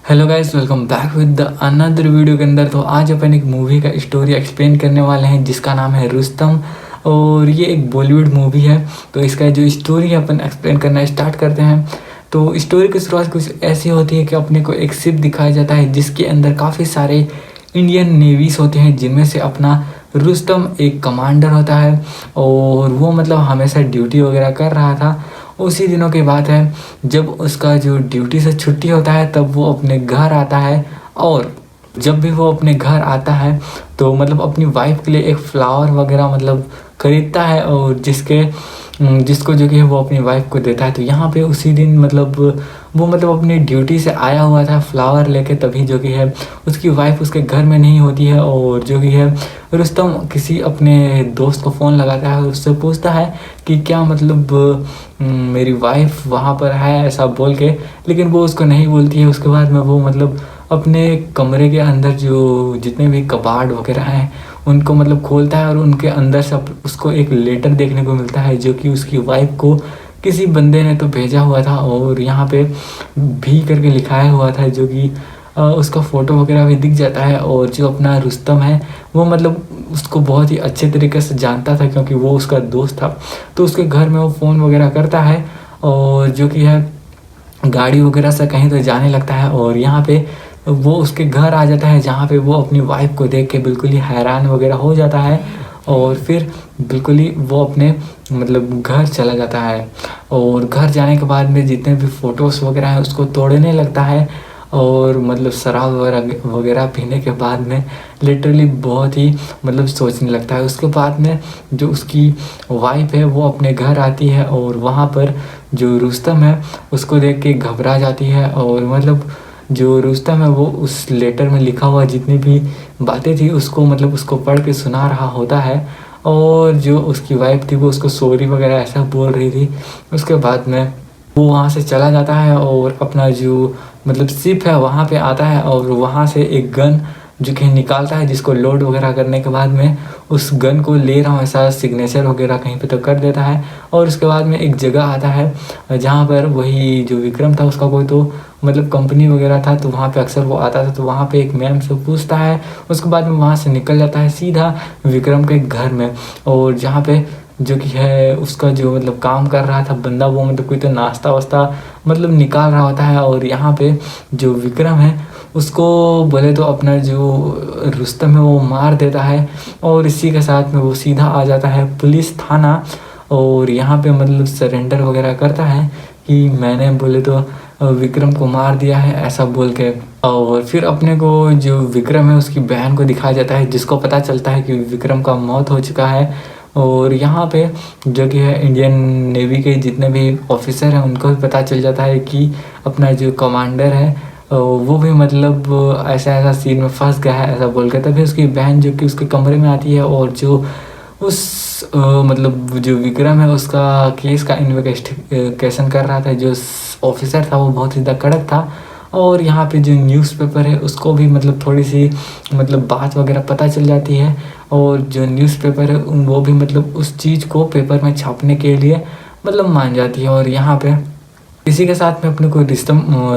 Hello guys, welcome back with the another video के अंदर। तो आज अपन एक मूवी का स्टोरी एक्सप्लेन करने वाले हैं जिसका नाम है रुस्तम। और ये एक बॉलीवुड मूवी है। तो इसका जो स्टोरी है अपन एक्सप्लेन करना स्टार्ट करते हैं। तो स्टोरी की शुरुआत कुछ ऐसी होती है कि अपने को एक शिप दिखाया जाता है जिसके अंदर काफ़ी सारे इंडियन नेवीज होते हैं, जिनमें से अपना रुस्तम एक कमांडर होता है। और वो मतलब हमेशा ड्यूटी वगैरह कर रहा था। उसी दिनों की बात है जब उसका जो ड्यूटी से छुट्टी होता है तब वो अपने घर आता है। और जब भी वो अपने घर आता है तो मतलब अपनी वाइफ के लिए एक फ्लावर वगैरह मतलब खरीदता है, और जिसको जो कि है वो अपनी वाइफ को देता है। तो यहाँ पे उसी दिन मतलब वो मतलब अपनी ड्यूटी से आया हुआ था फ्लावर लेके, तभी जो कि है उसकी वाइफ उसके घर में नहीं होती है। और जो कि है रुस्तम किसी अपने दोस्त को फ़ोन लगाता है और उससे पूछता है कि क्या मतलब मेरी वाइफ वहाँ पर है, ऐसा बोल के। लेकिन वो उसको नहीं बोलती है। उसके बाद में वो मतलब अपने कमरे के अंदर जो जितने भी कबाड़ वगैरह हैं उनको मतलब खोलता है, और उनके अंदर से उसको एक लेटर देखने को मिलता है जो कि उसकी वाइफ को किसी बंदे ने तो भेजा हुआ था। और यहाँ पे भी करके लिखाया हुआ था, जो कि उसका फ़ोटो वगैरह भी दिख जाता है। और जो अपना रुस्तम है वो मतलब उसको बहुत ही अच्छे तरीके से जानता था क्योंकि वो उसका दोस्त था। तो उसके घर में वो फ़ोन वगैरह करता है, और जो कि है गाड़ी वगैरह से कहीं तो जाने लगता है। और यहाँ पे वो उसके घर आ जाता है जहाँ पे वो अपनी वाइफ को देख के बिल्कुल ही हैरान वगैरह हो जाता है। और फिर बिल्कुल ही वो अपने मतलब घर चला जाता है। और घर जाने के बाद में जितने भी फ़ोटोज़ वगैरह हैं उसको तोड़ने लगता है। और मतलब शराब वगैरह वगैरह पीने के बाद में लिटरली बहुत ही मतलब सोचने लगता है। उसके बाद में जो उसकी वाइफ है वो अपने घर आती है, और वहाँ पर जो रुस्तम है उसको देख के घबरा जाती है। और मतलब जो रुस्तम है वो उस लेटर में लिखा हुआ जितनी भी बातें थी उसको मतलब उसको पढ़ के सुना रहा होता है। और जो उसकी वाइफ थी वो उसको सॉरी वगैरह ऐसा बोल रही थी। उसके बाद में वो वहाँ से चला जाता है और अपना जो मतलब शिप है वहाँ पे आता है, और वहाँ से एक गन जो कि निकालता है, जिसको लोड वगैरह करने के बाद में उस गन को ले रहा हूँ ऐसा सिग्नेचर वगैरह कहीं पे तो कर देता है। और उसके बाद में एक जगह आता है जहाँ पर वही जो विक्रम था उसका कोई तो मतलब कंपनी वगैरह था, तो वहाँ पे अक्सर वो आता था। तो वहाँ पे एक मैम से पूछता है। उसके बाद में वहाँ से निकल जाता है सीधा विक्रम के घर में। और जहाँ पे जो कि है उसका जो मतलब काम कर रहा था बंदा, वो मतलब कोई तो नाश्ता वास्ता मतलब निकाल रहा होता है। और यहाँ पे जो विक्रम है उसको बोले तो अपना जो रुस्तम है वो मार देता है। और इसी के साथ में वो सीधा आ जाता है पुलिस थाना, और यहाँ पे मतलब सरेंडर वगैरह करता है कि मैंने बोले तो विक्रम को मार दिया है, ऐसा बोल के। और फिर अपने को जो विक्रम है उसकी बहन को दिखाया जाता है, जिसको पता चलता है कि विक्रम का मौत हो चुका है। और यहाँ पे जो कि है इंडियन नेवी के जितने भी ऑफिसर हैं उनको भी पता चल जाता है कि अपना जो कमांडर है वो भी मतलब ऐसा ऐसा सीन में फंस गया है, ऐसा बोल के। तभी उसकी बहन जो कि उसके कमरे में आती है, और जो उस मतलब जो विक्रम है उसका केस का इन्वेस्टिगेशन कर रहा था, जो ऑफिसर था वो बहुत ज़्यादा कड़क था। और यहाँ पे जो न्यूज़पेपर है उसको भी मतलब थोड़ी सी मतलब बात वगैरह पता चल जाती है। और जो न्यूज़पेपर है वो भी मतलब उस चीज़ को पेपर में छापने के लिए मतलब मान जाती है। और यहाँ पे इसी के साथ में अपने को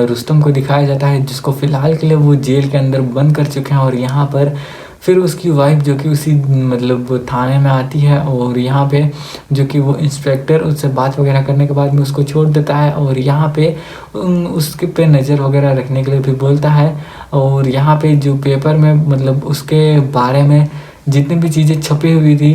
रुस्तम को दिखाया जाता है, जिसको फ़िलहाल के लिए वो जेल के अंदर बंद कर चुके हैं। और यहाँ पर फिर उसकी वाइफ जो कि उसी मतलब थाने में आती है, और यहाँ पे जो कि वो इंस्पेक्टर उससे बात वगैरह करने के बाद में उसको छोड़ देता है। और यहाँ पे उसके पे नज़र वगैरह रखने के लिए भी बोलता है। और यहाँ पे जो पेपर में मतलब उसके बारे में जितनी भी चीज़ें छपी हुई थी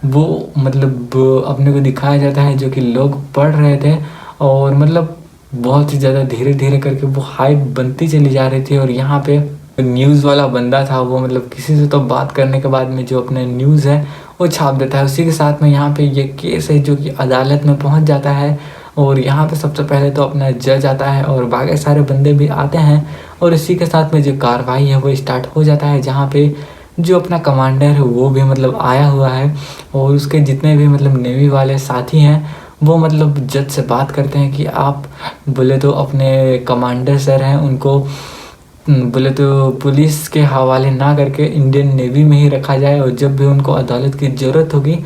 वो मतलब अपने को दिखाया जाता है, जो कि लोग पढ़ रहे थे। और मतलब बहुत ही ज़्यादा धीरे धीरे करके वो हाइप बनती चली जा रही थी। और यहाँ पे न्यूज़ वाला बंदा था वो मतलब किसी से तो बात करने के बाद में जो अपने न्यूज़ है वो छाप देता है। उसी के साथ में यहाँ पे ये केस है जो कि अदालत में पहुँच जाता है। और यहाँ पे सबसे पहले तो अपना जज आता है और बाकी सारे बंदे भी आते हैं। और इसी के साथ में जो कार्रवाई है वो स्टार्ट हो जाता है, जहाँ पे जो अपना कमांडर है वो भी मतलब आया हुआ है। और उसके जितने भी मतलब नेवी वाले साथी हैं वो मतलब जज से बात करते हैं कि आप बोले तो अपने कमांडर सर हैं उनको बोले तो पुलिस के हवाले ना करके इंडियन नेवी में ही रखा जाए, और जब भी उनको अदालत की ज़रूरत होगी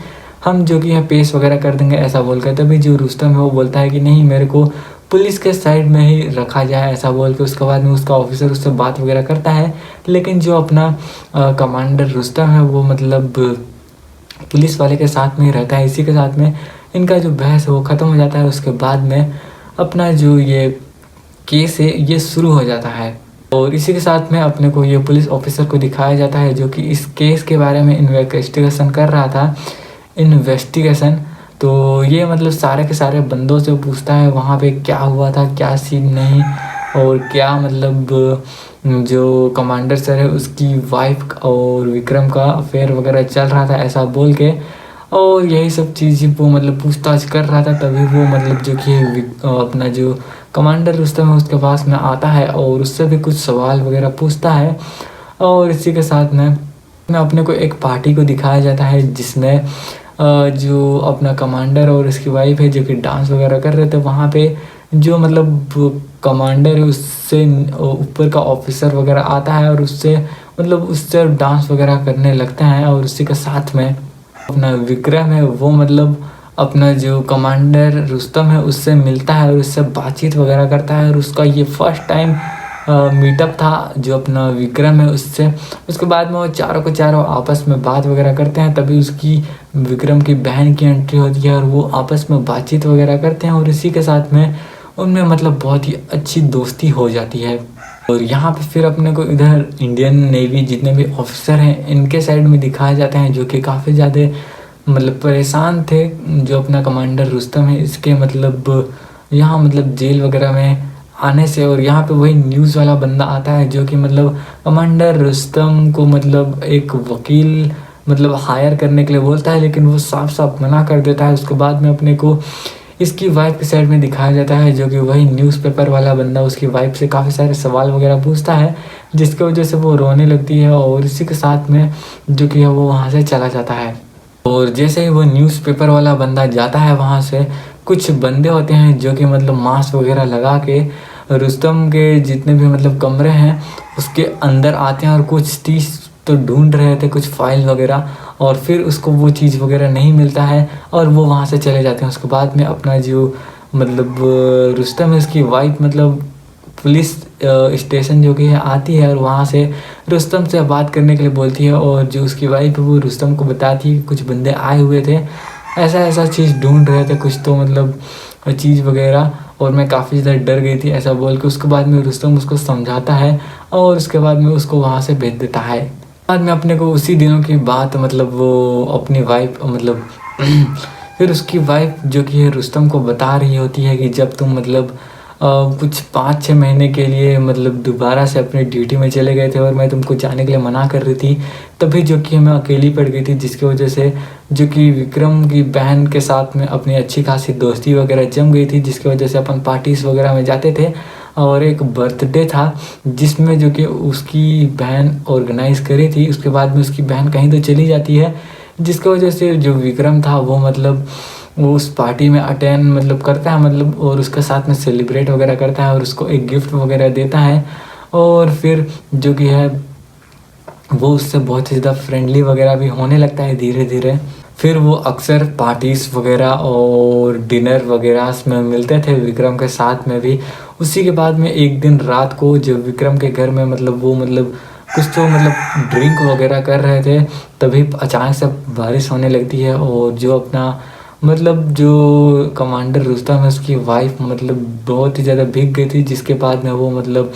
हम जो कि है पेश वगैरह कर देंगे, ऐसा बोल कर। तभी जो रुस्तम है वो बोलता है कि नहीं, मेरे को पुलिस के साइड में ही रखा जाए ऐसा बोल के उसके बाद में उसका ऑफिसर उससे बात वगैरह करता है। लेकिन जो अपना कमांडर रुस्तम है वो मतलब पुलिस वाले के साथ में ही रहता है। इसी के साथ में इनका जो बहस है वो ख़त्म हो जाता है। उसके बाद में अपना जो ये केस है ये शुरू हो जाता है और इसी के साथ में अपने को ये पुलिस ऑफिसर को दिखाया जाता है जो कि इस केस के बारे में इन्वेस्टिगेशन कर रहा था। तो ये मतलब सारे के सारे बंदों से पूछता है वहाँ पे क्या हुआ था, क्या सीन नहीं, और क्या मतलब जो कमांडर सर है उसकी वाइफ और विक्रम का अफेयर वगैरह चल रहा था ऐसा बोल के, और यही सब चीज़ें वो मतलब पूछताछ कर रहा था। तभी वो मतलब जो कि अपना जो कमांडर रुस्तम है उसके पास में आता है और उससे भी कुछ सवाल वगैरह पूछता है। और इसी के साथ में अपने को एक पार्टी को दिखाया जाता है जिसमें जो अपना कमांडर और उसकी वाइफ है जो कि डांस वगैरह कर रहे थे। वहाँ पे जो मतलब कमांडर है उससे ऊपर का ऑफिसर वगैरह आता है और उससे डांस वगैरह करने लगते हैं। और उसी के साथ में अपना विक्रम है वो मतलब अपना जो कमांडर रुस्तम है उससे मिलता है और उससे बातचीत वगैरह करता है। और उसका ये फर्स्ट टाइम मीटअप था जो अपना विक्रम है उससे। उसके बाद में वो चारों को चारों आपस में बात वगैरह करते हैं। तभी उसकी विक्रम की बहन की एंट्री होती है और वो आपस में बातचीत वगैरह करते हैं और इसी के साथ में उनमें मतलब बहुत ही अच्छी दोस्ती हो जाती है। और यहाँ पे फिर अपने को इधर इंडियन नेवी जितने भी ऑफिसर हैं इनके साइड में दिखाए जाते हैं जो कि काफ़ी ज़्यादा मतलब परेशान थे। जो अपना कमांडर रुस्तम है इसके मतलब यहाँ मतलब जेल वगैरह में आने से, और यहाँ पे वही न्यूज़ वाला बंदा आता है जो कि मतलब कमांडर रुस्तम को मतलब एक वकील मतलब हायर करने के लिए बोलता है, लेकिन वो साफ साफ मना कर देता है। उसके बाद में अपने को इसकी वाइफ के साइड में दिखाया जाता है जो कि वही न्यूज़पेपर वाला बंदा उसकी वाइफ से काफ़ी सारे सवाल वगैरह पूछता है जिसकी वजह से वो रोने लगती है। और इसी के साथ में जो कि वो वहाँ से चला जाता है। और जैसे ही वो न्यूज़पेपर वाला बंदा जाता है वहाँ से, कुछ बंदे होते हैं जो कि मतलब मास्क वगैरह लगा के रुस्तम के जितने भी मतलब कमरे हैं उसके अंदर आते हैं और कुछ चीज़ तो ढूंढ रहे थे, कुछ फाइल वगैरह, और फिर उसको वो चीज़ वगैरह नहीं मिलता है और वो वहाँ से चले जाते हैं। उसके बाद में अपना जो मतलब रुस्तम है उसकी वाइफ मतलब पुलिस स्टेशन जो कि है आती है और वहाँ से रुस्तम से बात करने के लिए बोलती है। और जो उसकी वाइफ है वो रुस्तम को बताती है कि कुछ बंदे आए हुए थे, ऐसा चीज़ ढूंढ रहे थे कुछ तो मतलब चीज़ वगैरह, और मैं काफ़ी ज़्यादा डर गई थी ऐसा बोल के। उसके बाद में रुस्तम उसको समझाता है और उसके बाद में उसको वहाँ से भेज देता है। बाद में अपने को उसी दिनों की बात मतलब वो अपनी वाइफ मतलब फिर उसकी वाइफ जो कि है रुस्तम को बता रही होती है कि जब तुम मतलब कुछ 5-6 महीने के लिए मतलब दोबारा से अपनी ड्यूटी में चले गए थे और मैं तुमको जाने के लिए मना कर रही थी, तभी जो कि मैं अकेली पड़ गई थी, जिसकी वजह से जो कि विक्रम की बहन के साथ में अपनी अच्छी खासी दोस्ती वगैरह जम गई थी, जिसकी वजह से अपन पार्टीज़ वगैरह में जाते थे। और एक बर्थडे था जिसमें जो कि उसकी बहन ऑर्गेनाइज़ करी थी। उसके बाद में उसकी बहन कहीं तो चली जाती है, जिसकी वजह से जो विक्रम था वो मतलब वो उस पार्टी में अटेंड मतलब करता है मतलब, और उसके साथ में सेलिब्रेट वगैरह करता है और उसको एक गिफ्ट वगैरह देता है। और फिर जो कि है वो उससे बहुत ही ज़्यादा फ्रेंडली वगैरह भी होने लगता है धीरे धीरे। फिर वो अक्सर पार्टीज़ वगैरह और डिनर वगैरह में मिलते थे विक्रम के साथ में भी। उसी के बाद में एक दिन रात को जब विक्रम के घर में मतलब वो मतलब कुछ तो मतलब ड्रिंक वगैरह कर रहे थे, तभी अचानक से बारिश होने लगती है। और जो अपना मतलब जो कमांडर रुस्तम है उसकी वाइफ मतलब बहुत ही ज़्यादा भीग गई थी, जिसके बाद में वो मतलब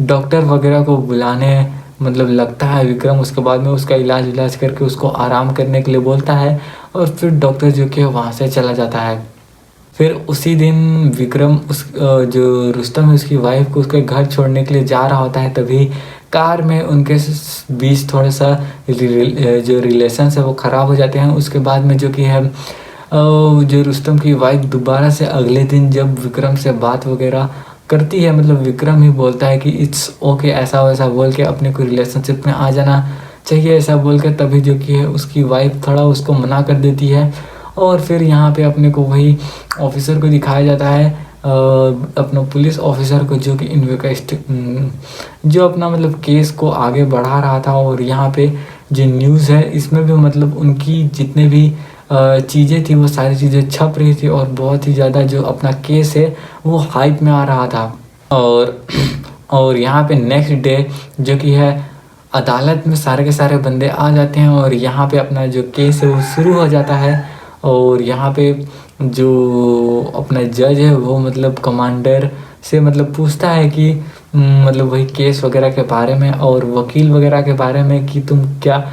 डॉक्टर वगैरह को बुलाने मतलब लगता है विक्रम। उसके बाद में उसका इलाज करके उसको आराम करने के लिए बोलता है और फिर डॉक्टर जो कि वहाँ से चला जाता है। फिर उसी दिन विक्रम उस जो रुस्तम है उसकी वाइफ को उसके घर छोड़ने के लिए जा रहा होता है, तभी कार में उनके बीच थोड़ा सा जो रिलेशंस है वो ख़राब हो जाते हैं। उसके बाद में जो कि है जो रुस्तम की वाइफ दोबारा से अगले दिन जब विक्रम से बात वगैरह करती है, मतलब विक्रम ही बोलता है कि इट्स ओके ऐसा वैसा बोल के अपने को रिलेशनशिप में आ जाना चाहिए ऐसा बोल के, तभी जो कि है उसकी वाइफ थोड़ा उसको मना कर देती है। और फिर यहाँ पे अपने को वही ऑफिसर को दिखाया जाता है अपना पुलिस ऑफिसर को, जो कि जो अपना मतलब केस को आगे बढ़ा रहा था। और यहाँ पे जो न्यूज़ है इसमें भी मतलब उनकी जितने भी चीज़ें थी वो सारी चीज़ें छप रही थी और बहुत ही ज़्यादा जो अपना केस है वो हाइप में आ रहा था। और और यहाँ पे नेक्स्ट डे जो कि है अदालत में सारे के सारे बंदे आ जाते हैं और यहाँ पे अपना जो केस है वो शुरू हो जाता है। और यहाँ पे जो अपना जज है वो मतलब कमांडर से मतलब पूछता है कि मतलब वही केस वगैरह के बारे में और वकील वगैरह के बारे में कि तुम क्या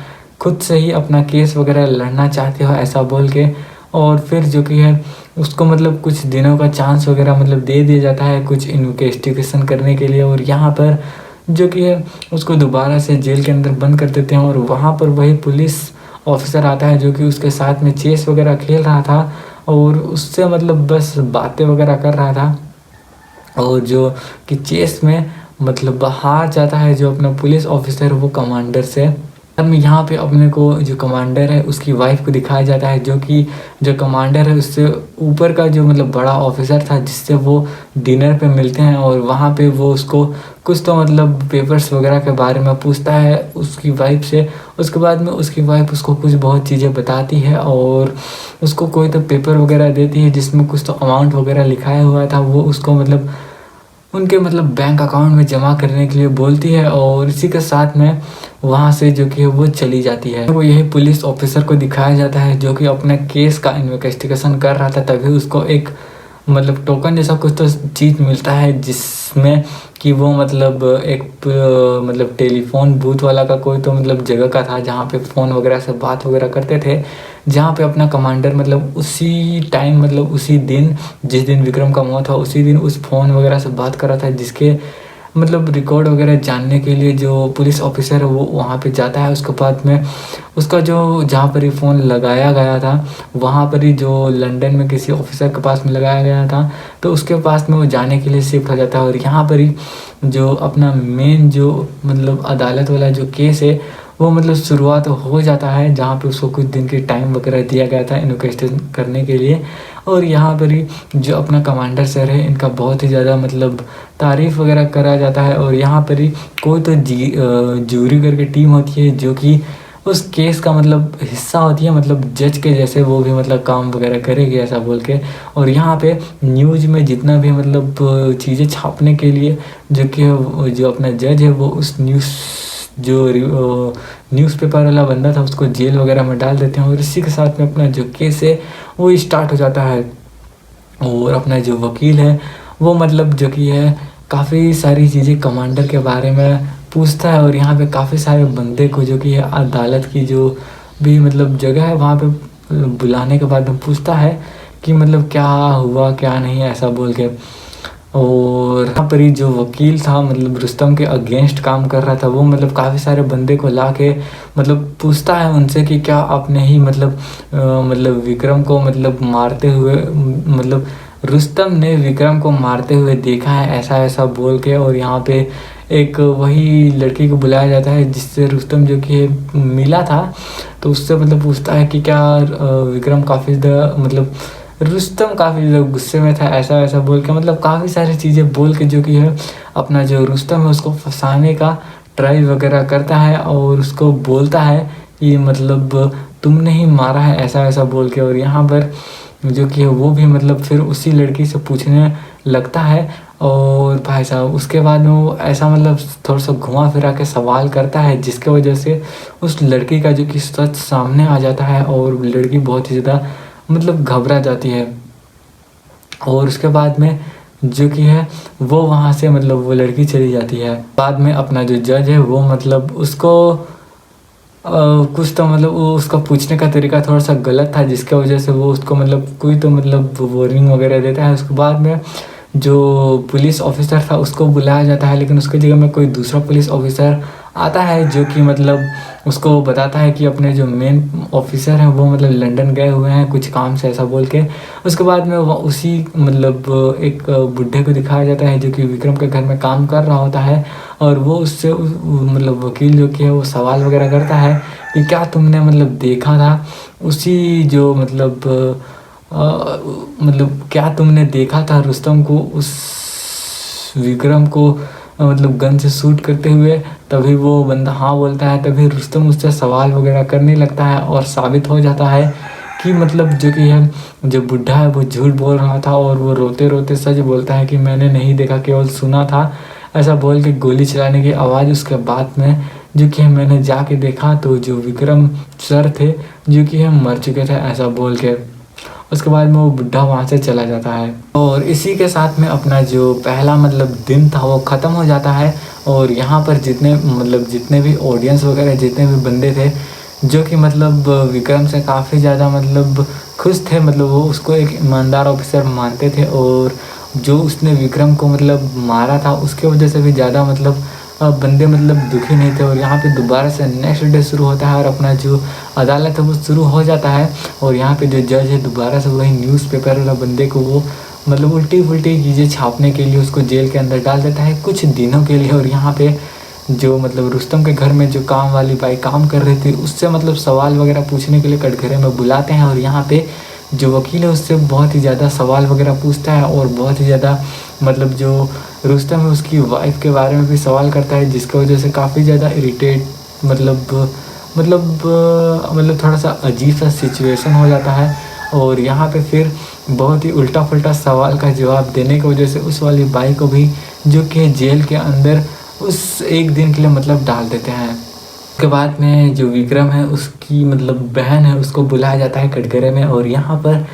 खुद से ही अपना केस वगैरह लड़ना चाहते हो ऐसा बोल के। और फिर जो कि है उसको मतलब कुछ दिनों का चांस वगैरह मतलब दे दिया जाता है कुछ इन्वेस्टिगेशन करने के लिए। और यहाँ पर जो कि है उसको दोबारा से जेल के अंदर बंद कर देते हैं और वहाँ पर वही पुलिस ऑफिसर आता है जो कि उसके साथ में चेस वगैरह खेल रहा था और उससे मतलब बस बातें वगैरह कर रहा था। और जो कि चेस में मतलब हार जाता है जो अपना पुलिस ऑफिसर वो कमांडर से। अब यहाँ पे अपने को जो कमांडर है उसकी वाइफ को दिखाया जाता है जो कि जो कमांडर है उससे ऊपर का जो मतलब बड़ा ऑफिसर था जिससे वो डिनर पे मिलते हैं। और वहाँ पे वो उसको कुछ तो मतलब पेपर्स वगैरह के बारे में पूछता है उसकी वाइफ से। उसके बाद में उसकी वाइफ उसको कुछ बहुत चीज़ें बताती है और उसको कोई तो पेपर वगैरह देती है जिसमें कुछ तो अमाउंट वगैरह लिखाया हुआ था वो उसको मतलब उनके मतलब बैंक अकाउंट में जमा करने के लिए बोलती है। और इसी के साथ में वहाँ से जो कि वो चली जाती है। वो यही पुलिस ऑफिसर को दिखाया जाता है जो कि अपने केस का इन्वेस्टिगेशन कर रहा था। तभी उसको एक मतलब टोकन जैसा कुछ तो चीज़ मिलता है जिसमें कि वो मतलब एक मतलब टेलीफोन बूथ वाला का कोई तो मतलब जगह का था जहाँ पे फ़ोन वगैरह से बात वगैरह करते थे। जहाँ पे अपना कमांडर मतलब उसी टाइम मतलब उसी दिन जिस दिन विक्रम का मौत हुआ उसी दिन उस फ़ोन वगैरह से बात कर रहा था जिसके मतलब रिकॉर्ड वगैरह जानने के लिए जो पुलिस ऑफिसर है वो वहाँ पे जाता है। उसके बाद में उसका जो जहाँ पर ही फ़ोन लगाया गया था वहाँ पर ही जो लंदन में किसी ऑफिसर के पास में लगाया गया था तो उसके पास में वो जाने के लिए शिफ्ट हो जाता है। और यहाँ पर ही जो अपना मेन जो मतलब अदालत वाला जो केस है वो मतलब शुरुआत हो जाता है जहाँ पे उसको कुछ दिन की टाइम वगैरह दिया गया था इन्वेस्टिगेशन करने के लिए। और यहाँ पर ही जो अपना कमांडर सर है इनका बहुत ही ज़्यादा मतलब तारीफ़ वगैरह करा जाता है। और यहाँ पर ही कोई तो जूरी करके टीम होती है जो कि उस केस का मतलब हिस्सा होती है मतलब जज के जैसे वो भी मतलब काम वगैरह करेगी ऐसा बोल के। और यहाँ पे न्यूज़ में जितना भी मतलब चीज़ें छापने के लिए जो कि जो अपना जज है वो उस जो न्यूज़पेपर वाला बंदा था उसको जेल वगैरह में डाल देते हैं। और इसी के साथ में अपना जो केस है वो स्टार्ट हो जाता है। और अपना जो वकील है वो मतलब जो कि है काफ़ी सारी चीज़ें कमांडर के बारे में पूछता है। और यहाँ पे काफ़ी सारे बंदे को जो कि है अदालत की जो भी मतलब जगह है वहाँ पे बुलाने के बाद में पूछता है कि मतलब क्या हुआ क्या नहीं ऐसा बोल के। और यहाँ पर ही जो वकील था मतलब रुस्तम के अगेंस्ट काम कर रहा था वो मतलब काफ़ी सारे बंदे को ला के मतलब पूछता है उनसे कि क्या आपने ही मतलब विक्रम को मतलब मारते हुए मतलब रुस्तम ने विक्रम को मारते हुए देखा है ऐसा ऐसा बोल के। और यहाँ पे एक वही लड़की को बुलाया जाता है जिससे रुस्तम जो कि मिला था तो उससे मतलब पूछता है कि क्या विक्रम काफ़ी मतलब रुस्तम काफ़ी गुस्से में था ऐसा ऐसा बोल के मतलब काफ़ी सारी चीज़ें बोल के जो कि है अपना जो रुस्तम है उसको फंसाने का ट्राई वगैरह करता है। और उसको बोलता है कि मतलब तुमने ही मारा है ऐसा ऐसा बोल के। और यहाँ पर जो कि है वो भी मतलब फिर उसी लड़की से पूछने लगता है। और भाई साहब उसके बाद में वो ऐसा मतलब थोड़ा सा घुमा फिरा के सवाल करता है जिसके वजह से उस लड़की का जो कि सच सामने आ जाता है और लड़की बहुत ही ज़्यादा मतलब घबरा जाती है। और उसके बाद में जो कि है वो वहाँ से मतलब वो लड़की चली जाती है। बाद में अपना जो जज है वो मतलब उसको कुछ तो मतलब वो उसका पूछने का तरीका थोड़ा सा गलत था जिसके वजह से वो उसको मतलब कोई तो मतलब वार्निंग वगैरह देता है। उसके बाद में जो पुलिस ऑफिसर था उसको बुलाया जाता है लेकिन उसकी जगह में कोई दूसरा पुलिस ऑफिसर आता है जो कि मतलब उसको बताता है कि अपने जो मेन ऑफिसर हैं वो मतलब लंदन गए हुए हैं कुछ काम से ऐसा बोल के। उसके बाद में वो उसी मतलब एक बुढ़े को दिखाया जाता है जो कि विक्रम के घर में काम कर रहा होता है। और वो उससे मतलब वकील जो कि है वो सवाल वगैरह करता है कि क्या तुमने मतलब देखा था उसी जो मतलब क्या तुमने देखा था रुस्तम को उस विक्रम को मतलब गन से शूट करते हुए। तभी वो बंदा हाँ बोलता है। तभी रुस्तम उससे सवाल वगैरह करने लगता है और साबित हो जाता है कि मतलब जो कि है जो बुढ़ा है वो झूठ बोल रहा था और वो रोते रोते सच बोलता है कि मैंने नहीं देखा, केवल सुना था। ऐसा बोल के गोली चलाने की आवाज़ उसके बाद में जो कि है मैंने जाके देखा तो जो विक्रम सर थे जो कि है मर चुके थे, ऐसा बोल के उसके बाद में वो बुढ़ा वहाँ से चला जाता है। और इसी के साथ में अपना जो पहला मतलब दिन था वो ख़त्म हो जाता है। और यहाँ पर जितने भी ऑडियंस वगैरह जितने भी बंदे थे जो कि मतलब विक्रम से काफ़ी ज़्यादा मतलब खुश थे, मतलब वो उसको एक ईमानदार ऑफिसर मानते थे। और जो उसने विक्रम को मतलब मारा था उसके वजह से भी ज़्यादा मतलब बंदे मतलब दुखी नहीं थे। और यहाँ पे दोबारा से नेक्स्ट डे शुरू होता है और अपना जो अदालत है वो शुरू हो जाता है। और यहाँ पे जो जज है दोबारा से वही न्यूज़पेपर वाला बंदे को वो मतलब उल्टी पुल्टी चीज़ें छापने के लिए उसको जेल के अंदर डाल देता है कुछ दिनों के लिए। और यहाँ पे जो मतलब रुस्तम के घर में जो काम वाली बाई काम कर रही थी उससे मतलब सवाल वगैरह पूछने के लिए कटघरे में बुलाते हैं। और यहाँ पे जो वकील है उससे बहुत ही ज़्यादा सवाल वगैरह पूछता है और बहुत ही ज़्यादा मतलब जो रुस्तम है उसकी वाइफ के बारे में भी सवाल करता है, जिसकी वजह से काफ़ी ज़्यादा इरिटेट मतलब थोड़ा सा अजीब सा सिचुएशन हो जाता है। और यहाँ पे फिर बहुत ही उल्टा पुल्टा सवाल का जवाब देने की वजह से उस वाली बाई को भी जो कि जेल के अंदर उस एक दिन के लिए मतलब डाल देते हैं। उसके बाद में जो विक्रम है उसकी मतलब बहन है उसको बुलाया जाता है कटघरे में। और यहाँ पर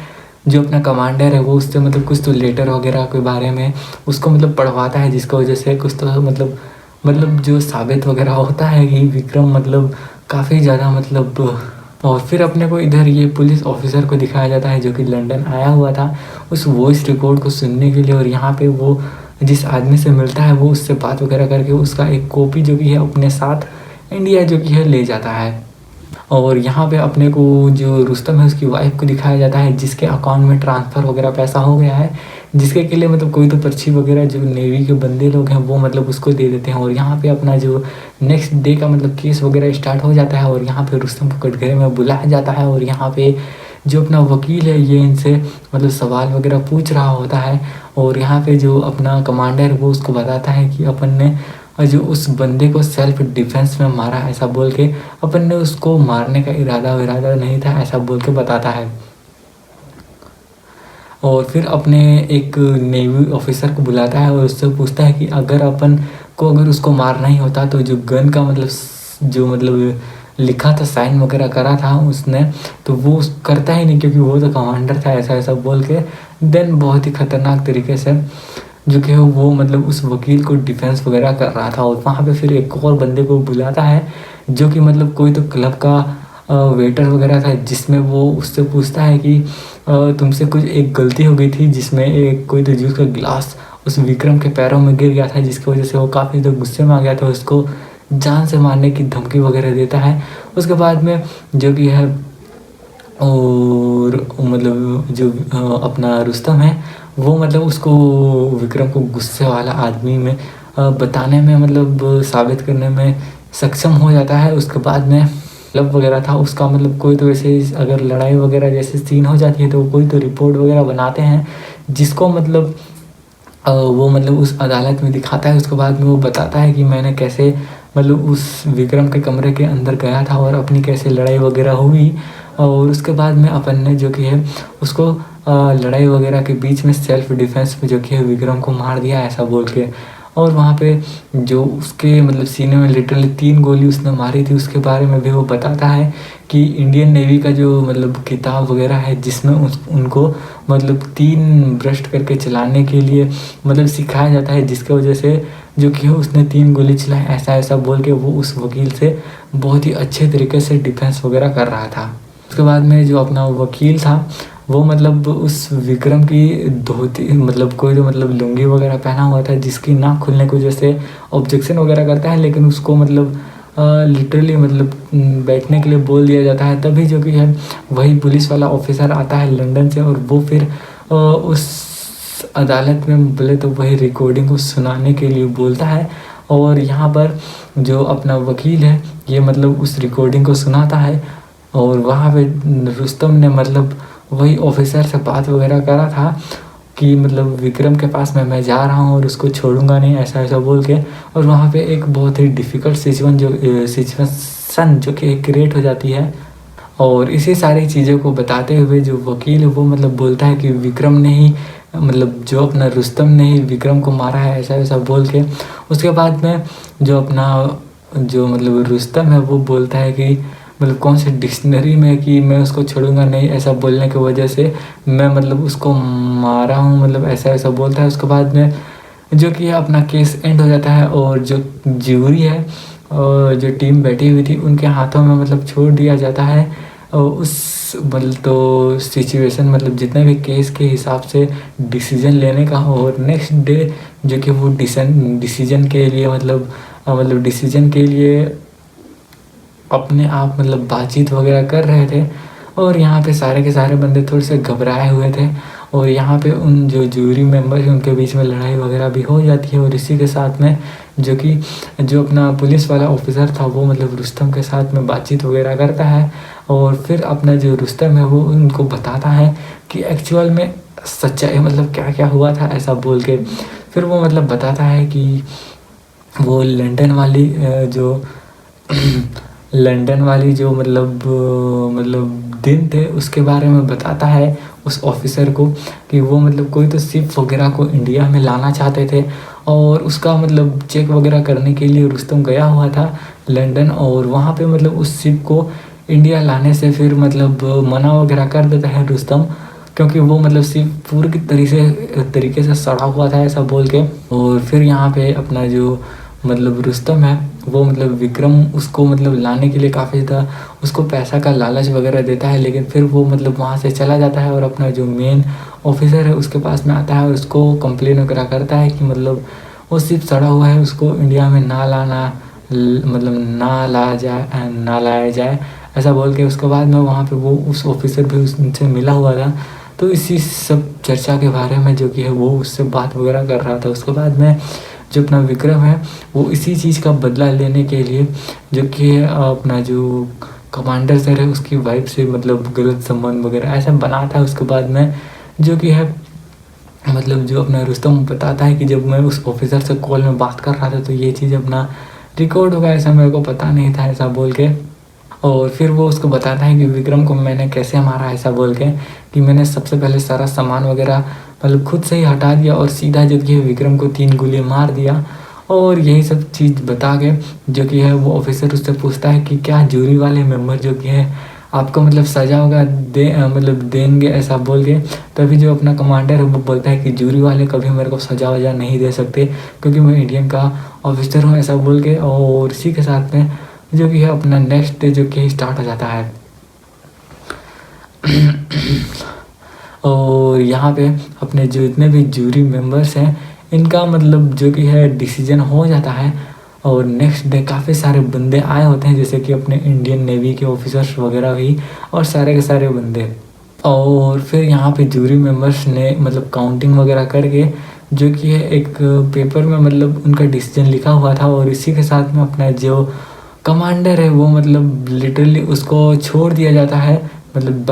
जो अपना कमांडर है वो उससे मतलब कुछ तो लेटर वगैरह के बारे में उसको मतलब पढ़वाता है, जिसकी वजह से कुछ तो मतलब जो साबित वगैरह होता है कि विक्रम मतलब काफ़ी ज़्यादा मतलब। और फिर अपने को इधर ये पुलिस ऑफिसर को दिखाया जाता है जो कि लंदन आया हुआ था उस वॉइस रिकॉर्ड को सुनने के लिए। और यहाँ पे वो जिस आदमी से मिलता है वो उससे बात वगैरह करके उसका एक कॉपी जो कि है अपने साथ इंडिया जो कि है ले जाता है। और यहाँ पे अपने को जो रुस्तम है उसकी वाइफ को दिखाया जाता है जिसके अकाउंट में ट्रांसफ़र वगैरह पैसा हो गया है, जिसके के लिए मतलब कोई तो पर्ची वगैरह जो नेवी के बंदे लोग हैं वो मतलब उसको दे देते हैं। और यहाँ पे अपना जो नेक्स्ट डे का मतलब केस वगैरह स्टार्ट हो जाता है। और यहाँ पे रुस्तम को कटघरे में बुलाया जाता है और यहाँ पे जो अपना वकील है ये इनसे मतलब सवाल वगैरह पूछ रहा होता है। और यहाँ पे जो अपना कमांडर है वो उसको बताता है कि अपन ने जो उस बंदे को सेल्फ डिफेंस में मारा, ऐसा बोल के अपन ने उसको मारने का इरादा नहीं था, ऐसा बोल के बताता है। और फिर अपने एक नेवी ऑफिसर को बुलाता है और उससे पूछता है कि अगर उसको मारना ही होता तो जो गन का मतलब लिखा था साइन वगैरह करा था उसने तो वो करता ही नहीं क्योंकि वो तो कमांडर था, ऐसा बोल के देन बहुत ही ख़तरनाक तरीके से जो कि वो मतलब उस वकील को डिफेंस वगैरह कर रहा था। और वहाँ पे फिर एक और बंदे को बुलाता है जो कि मतलब कोई तो क्लब का वेटर वगैरह था, जिसमें वो उससे पूछता है कि तुमसे कुछ एक गलती हो गई थी जिसमें एक कोई तो जूस का गिलास उस विक्रम के पैरों में गिर गया था, जिसकी वजह से वो काफ़ी ज़्यादा गुस्से में आ गया था, उसको जान से मारने की धमकी वगैरह देता है। उसके बाद में जो कि है और मतलब जो अपना रुस्तम है वो मतलब उसको विक्रम को गुस्से वाला आदमी में बताने में मतलब साबित करने में सक्षम हो जाता है। उसके बाद में क्लब वगैरह था उसका मतलब कोई तो वैसे अगर लड़ाई वगैरह जैसे सीन हो जाती है तो कोई तो रिपोर्ट वगैरह बनाते हैं जिसको मतलब वो मतलब उस अदालत में दिखाता है। उसके बाद में वो बताता है कि मैंने कैसे मतलब उस विक्रम के कमरे के अंदर गया था और अपनी कैसे लड़ाई वगैरह हुई। और उसके बाद में अपन ने जो कि है उसको लड़ाई वगैरह के बीच में सेल्फ डिफेंस में जो कि है विक्रम को मार दिया, ऐसा बोल के। और वहाँ पे जो उसके मतलब सीने में लिटरली 3 गोली उसने मारी थी उसके बारे में भी वो बताता है कि इंडियन नेवी का जो मतलब किताब वगैरह है जिसमें उनको मतलब 3 ब्रस्ट करके चलाने के लिए मतलब सिखाया जाता है, जिसकी वजह से जो कि उसने 3 गोली चलाई, ऐसा बोल के वो उस वकील से बहुत ही अच्छे तरीके से डिफेंस वगैरह कर रहा था। उसके बाद में जो अपना वकील था वो मतलब उस विक्रम की धोती मतलब कोई तो मतलब लुंगी वगैरह पहना हुआ था जिसकी नाक खुलने की वजह से ऑब्जेक्शन वगैरह करता है, लेकिन उसको मतलब लिटरली मतलब बैठने के लिए बोल दिया जाता है। तभी जो कि है वही पुलिस वाला ऑफिसर आता है लंदन से और वो फिर उस अदालत में बोले तो वही रिकॉर्डिंग को सुनाने के लिए बोलता है। और यहाँ पर जो अपना वकील है ये मतलब उस रिकॉर्डिंग को सुनाता है। और वहाँ पे रुस्तम ने मतलब वही ऑफिसर से बात वगैरह करा था कि मतलब विक्रम के पास मैं जा रहा हूँ और उसको छोड़ूंगा नहीं, ऐसा बोल के। और वहाँ पे एक बहुत ही डिफ़िकल्ट सिचुएशन जो कि क्रिएट हो जाती है। और इसी सारी चीज़ों को बताते हुए जो वकील है वो मतलब बोलता है कि विक्रम ने ही मतलब जो अपना रुस्तम ने ही विक्रम को मारा है, ऐसा वैसा बोल के। उसके बाद में जो अपना जो मतलब रुस्तम है वो बोलता है कि मतलब कौन सी डिक्शनरी में कि मैं उसको छोड़ूंगा नहीं, ऐसा बोलने की वजह से मैं मतलब उसको मारा हूँ, मतलब ऐसा ऐसा बोलता है। उसके बाद में जो कि अपना केस एंड हो जाता है और जो ज्यूरी है और जो टीम बैठी हुई थी उनके हाथों में मतलब छोड़ दिया जाता है। और उस मतलब तो सिचुएशन मतलब जितने भी केस के हिसाब से डिसीजन लेने का, और नेक्स्ट डे जो कि वो डिसीजन के लिए मतलब डिसीजन के लिए अपने आप मतलब बातचीत वगैरह कर रहे थे। और यहाँ पे सारे के सारे बंदे थोड़े से घबराए हुए थे और यहाँ पे उन जो जूरी मेंबर हैं उनके बीच में लड़ाई वगैरह भी हो जाती है। और इसी के साथ में जो कि जो अपना पुलिस वाला ऑफिसर था वो मतलब रुस्तम के साथ में बातचीत वगैरह करता है और फिर अपना जो रुस्तम है वो उनको बताता है कि एक्चुअल में सच्चाई मतलब क्या क्या हुआ था, ऐसा बोल के। फिर वो मतलब बताता है कि वो जो लंदन वाली जो मतलब दिन थे उसके बारे में बताता है उस ऑफिसर को कि वो मतलब कोई तो शिप वगैरह को इंडिया में लाना चाहते थे और उसका मतलब चेक वगैरह करने के लिए रुस्तम गया हुआ था लंदन। और वहाँ पे मतलब उस शिप को इंडिया लाने से फिर मतलब मना वगैरह कर देता है रुस्तम, क्योंकि वो मतलब शिप पूरी तरीके से सड़ा हुआ था, ऐसा बोल के। और फिर यहाँ पे अपना जो मतलब रुस्तम है वो मतलब विक्रम उसको मतलब लाने के लिए काफ़ी ज़्यादा उसको पैसा का लालच वगैरह देता है, लेकिन फिर वो मतलब वहाँ से चला जाता है और अपना जो मेन ऑफिसर है उसके पास में आता है और उसको कंप्लेन वगैरह करता है कि मतलब वो सिर्फ सड़ा हुआ है, उसको इंडिया में ना लाना मतलब ना लाया जाए, ऐसा बोल के। उसके बाद में वहाँ पे वो उस ऑफिसर भी उससे मिला हुआ था, तो इसी सब चर्चा के बारे में जो कि है वो उससे बात वगैरह कर रहा था। उसके बाद में जो अपना विक्रम है वो इसी चीज़ का बदला लेने के लिए जो कि अपना जो कमांडर सर है उसकी वाइफ से मतलब गलत संबंध वगैरह ऐसा बना था। उसके बाद में जो कि है मतलब जो अपना रुस्तम बताता है कि जब मैं उस ऑफिसर से कॉल में बात कर रहा था तो ये चीज़ अपना रिकॉर्ड होगा, ऐसा मेरे को पता नहीं था, ऐसा बोल के। और फिर वो उसको बताता है कि विक्रम को मैंने कैसे मारा, ऐसा बोल के कि मैंने सबसे पहले सारा सामान वगैरह मतलब खुद से ही हटा दिया और सीधा जो कि विक्रम को 3 गोली मार दिया। और यही सब चीज़ बता के जो कि है वो ऑफिसर उससे पूछता है कि क्या जूरी वाले मेंबर जो कि है आपको मतलब सजा होगा मतलब देंगे, ऐसा बोल के। तभी जो अपना कमांडर है वो बोलता है कि जूरी वाले कभी मेरे को सजा वजा नहीं दे सकते क्योंकि मैं इंडियन का ऑफिसर हूँ, ऐसा बोल के। और इसी के साथ में जो कि है अपना नेक्स्ट डे जो कि स्टार्ट हो जाता है। और यहाँ पे अपने जो इतने भी जूरी मेंबर्स हैं इनका मतलब जो कि है डिसीजन हो जाता है। और नेक्स्ट डे काफ़ी सारे बंदे आए होते हैं जैसे कि अपने इंडियन नेवी के ऑफिसर्स वगैरह भी और सारे के सारे बंदे। और फिर यहाँ पे जूरी मेंबर्स ने मतलब काउंटिंग वगैरह करके जो कि है एक पेपर में मतलब उनका डिसीजन लिखा हुआ था। और इसी के साथ में अपना जो कमांडर है वो मतलब लिटरली उसको छोड़ दिया जाता है मतलब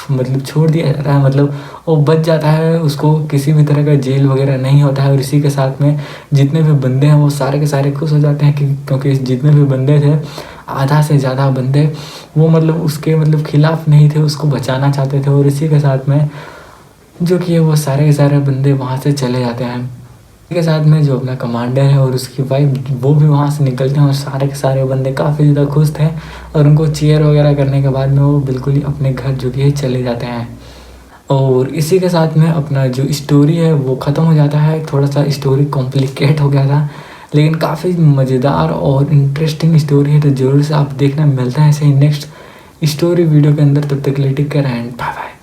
मतलब छोड़ दिया जाता है, मतलब वो बच जाता है, उसको किसी भी तरह का जेल वगैरह नहीं होता है। और इसी के साथ में जितने भी बंदे हैं वो सारे के सारे खुश हो जाते हैं क्योंकि जितने भी बंदे थे आधा से ज़्यादा बंदे वो मतलब उसके मतलब खिलाफ नहीं थे, उसको बचाना चाहते थे। और इसी के साथ में जो कि वो सारे के सारे बंदे वहाँ से चले जाते हैं। के साथ में जो अपना कमांडर है और उसकी वाइफ वो भी वहाँ से निकलते हैं और सारे के सारे बंदे काफ़ी ज़्यादा खुश थे। और उनको चीयर वगैरह करने के बाद में वो बिल्कुल ही अपने घर जो कि चले जाते हैं। और इसी के साथ में अपना जो स्टोरी है वो ख़त्म हो जाता है। थोड़ा सा स्टोरी कॉम्प्लिकेट हो गया था लेकिन काफ़ी मज़ेदार और इंटरेस्टिंग स्टोरी है, तो ज़रूर से आप देखना। मिलता है ऐसे ही नेक्स्ट स्टोरी वीडियो के अंदर, तब तक के लिए take care and bye bye.